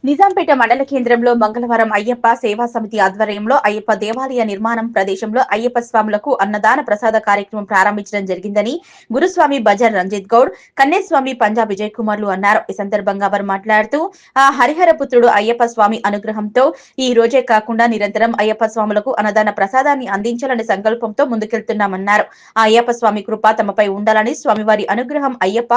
నిజాంపేట మండల కేంద్రంలో మంగళవారం అయ్యప్ప సేవా సమితి ఆధ్వర్యంలో అయ్యప్ప దేవాలయ నిర్మాణం ప్రదేశంలో అయ్యప్ప స్వాములకు అన్నదాన ప్రసాద కార్యక్రమం ప్రారంభించడం జరిగిందని గురుస్వామి బజార్ రంజిత్ గౌడ్, కన్నేస్వామి పంజాబ్ విజయ్ కుమార్లు అన్నారు. ఈ సందర్భంగా వారు మాట్లాడుతూ ఆ హరిహర పుత్రుడు అయ్యప్ప స్వామి అనుగ్రహంతో ఈ రోజే కాకుండా నిరంతరం అయ్యప్ప స్వాములకు అన్నదాన ప్రసాదాన్ని అందించాలనే సంకల్పంతో ముందుకెళ్తున్నామన్నారు. ఆ అయ్యప్ప స్వామి కృప తమపై ఉండాలని, స్వామివారి అనుగ్రహం అయ్యప్ప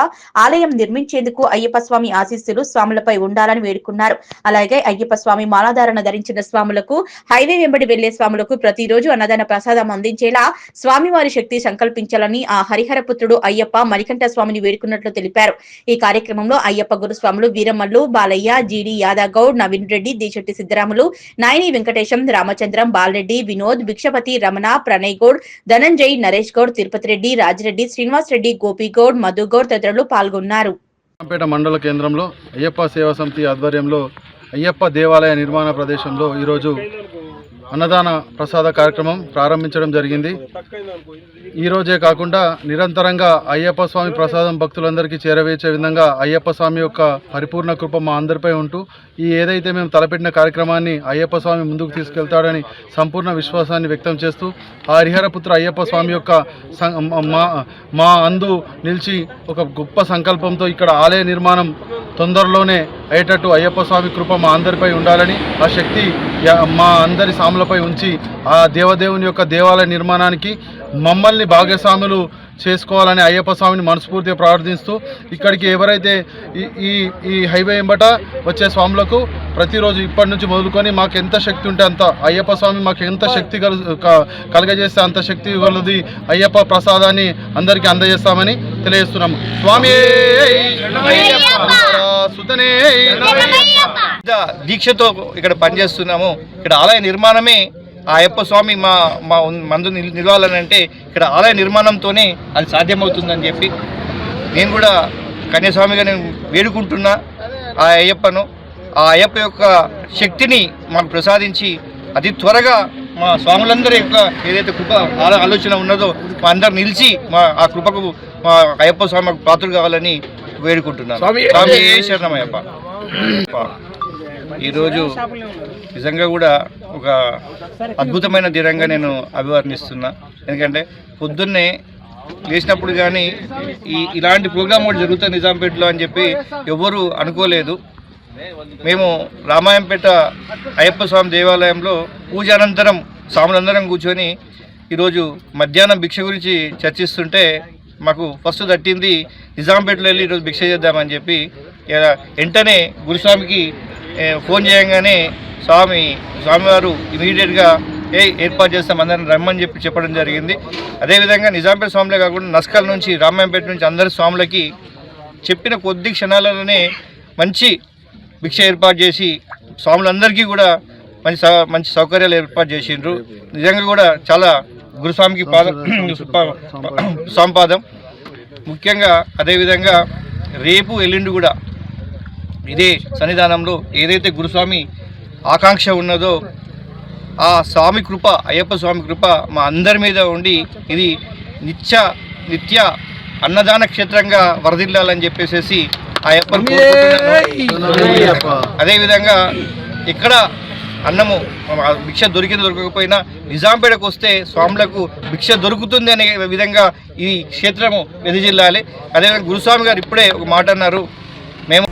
ఆలయం నిర్మించేందుకు అయ్యప్ప స్వామి ఆశీస్సులు స్వాములపై ఉండాలని వేడుకున్నారు. అలాగే అయ్యప్ప స్వామి మాలాధారణ ధరించిన స్వాములకు, హైవే వెంబడి వెళ్లే స్వాములకు ప్రతిరోజు అన్నదాన ప్రసాదం అందించేలా స్వామివారి శక్తి సంకల్పించాలని ఆ హరిహర పుత్రుడు అయ్యప్ప మణికంఠ స్వామిని వేడుకున్నట్లు తెలిపారు. ఈ కార్యక్రమంలో అయ్యప్ప గురుస్వాములు వీరమ్మల్లు, బాలయ్య, జీడి యాదగౌడ్, నవీన్ రెడ్డి, దేశెట్టి సిద్ధరాములు, నాయని వెంకటేశం, రామచంద్రం, బాలరెడ్డి, వినోద్, భిక్షపతి, రమణ, ప్రణయ్ గౌడ్, ధనంజయ్, నరేష్ గౌడ్, తిరుపతి రెడ్డి, రాజిరెడ్డి, శ్రీనివాస్ రెడ్డి, గోపిగౌడ్, మధుగౌడ్ తదితరులు పాల్గొన్నారు. నిజాంపేట మండల కేంద్రంలో అయ్యప్ప సేవా సమితి ఆధ్వర్యంలో అయ్యప్ప దేవాలయ నిర్మాణ ప్రదేశంలో ఈరోజు అన్నదాన ప్రసాద కార్యక్రమం ప్రారంభించడం జరిగింది. ఈరోజే కాకుండా నిరంతరంగా అయ్యప్ప స్వామి ప్రసాదం భక్తులందరికీ చేరవేసే విధంగా అయ్యప్ప స్వామి యొక్క పరిపూర్ణ కృప మా అందరిపై ఉంటూ ఏదైతే మేము తలపెట్టిన కార్యక్రమాన్ని అయ్యప్ప స్వామి ముందుకు తీసుకెళ్తాడని సంపూర్ణ విశ్వాసాన్ని వ్యక్తం చేస్తూ ఆ హరిహరపుత్ర అయ్యప్ప స్వామి యొక్క మా అందు నిలిచి ఒక గొప్ప సంకల్పంతో ఇక్కడ ఆలయ నిర్మాణం తొందరలోనే అయ్యేటట్టు అయ్యప్ప స్వామి కృప మా అందరిపై ఉండాలని, ఆ శక్తి మా అందరి సాములపై ఉంచి ఆ దేవదేవుని యొక్క దేవాలయ నిర్మాణానికి మమ్మల్ని భాగస్వాములు చేసుకోవాలని అయ్యప్ప స్వామిని మనస్ఫూర్తిగా ప్రార్థిస్తూ ఇక్కడికి ఎవరైతే ఈ హైవే వెంబట వచ్చే స్వాములకు ప్రతిరోజు ఇప్పటి నుంచి మొదలుకొని మాకు ఎంత శక్తి ఉంటే అంత అయ్యప్ప స్వామి మాకు ఎంత శక్తి కలగజేస్తే అంత శక్తి కలది అయ్యప్ప ప్రసాదాన్ని అందరికీ అందజేస్తామని తెలియజేస్తున్నాము. స్వామి సుతనే దీక్షతో ఇక్కడ పనిచేస్తున్నాము. ఇక్కడ ఆలయ నిర్మాణమే ఆ అయ్యప్ప స్వామి మా మందు నిలవాలనంటే ఇక్కడ ఆలయ నిర్మాణంతోనే అది సాధ్యమవుతుందని చెప్పి నేను కూడా కన్యాస్వామిగా నేను వేడుకుంటున్నా. ఆ అయ్యప్పను, ఆ అయ్యప్ప యొక్క శక్తిని మాకు ప్రసాదించి అతి త్వరగా మా స్వాములందరి యొక్క ఏదైతే కృప ఆలోచన ఉన్నదో మా అందరు నిలిచి ఆ కృపకు మా అయ్యప్ప స్వామి పాత్రలు కావాలని వేడుకుంటున్నాను. స్వామి శరణమయ్యప్ప. ఈరోజు నిజంగా కూడా ఒక అద్భుతమైన దినంగా నేను అభివర్ణిస్తున్నా. ఎందుకంటే పొద్దున్నే లేచినప్పుడు కానీ ఇలాంటి ప్రోగ్రామ్ కూడా జరుగుతుంది నిజాంపేటలో అని చెప్పి ఎవరు అనుకోలేదు. మేము రామాయంపేట అయ్యప్ప స్వామి దేవాలయంలో పూజ అనంతరం స్వాములందరం కూర్చొని ఈరోజు మధ్యాహ్నం భిక్ష గురించి చర్చిస్తుంటే మాకు ఫస్ట్ తట్టింది నిజాంపేటలో వెళ్ళి ఈరోజు భిక్ష చేద్దామని చెప్పి వెంటనే గురుస్వామికి ఫోన్ చేయగానే స్వామివారు ఇమీడియట్గా ఏర్పాటు చేస్తాం అందరిని రమ్మని చెప్పడం జరిగింది. అదేవిధంగా నిజాంపేట స్వాములే కాకుండా నస్కల్ నుంచి, రామాయంపేట నుంచి అందరి స్వాములకి చెప్పిన కొద్ది క్షణాలలోనే మంచి భిక్ష ఏర్పాటు చేసి స్వాములందరికీ కూడా మంచి సౌకర్యాలు ఏర్పాటు చేసిండ్రు. నిజంగా కూడా చాలా గురుస్వామికి స్వామిపాదం. ముఖ్యంగా అదేవిధంగా రేపు ఎల్లుండి కూడా ఇదే సన్నిధానంలో ఏదైతే గురుస్వామి ఆకాంక్ష ఉన్నదో ఆ స్వామి కృప, అయ్యప్ప స్వామి కృప మా అందరి మీద ఉండి ఇది నిత్య అన్నదాన క్షేత్రంగా వరదిల్లాలని చెప్పేసి అయ్యప్ప. అదేవిధంగా ఇక్కడ అన్నము భిక్ష దొరకకపోయినా నిజాంపేటకు వస్తే స్వాములకు భిక్ష దొరుకుతుంది అనే విధంగా ఈ క్షేత్రము వెదజిల్లాలి. అదేవిధంగా గురుస్వామి గారు ఇప్పుడే ఒక మాట అన్నారు, మేము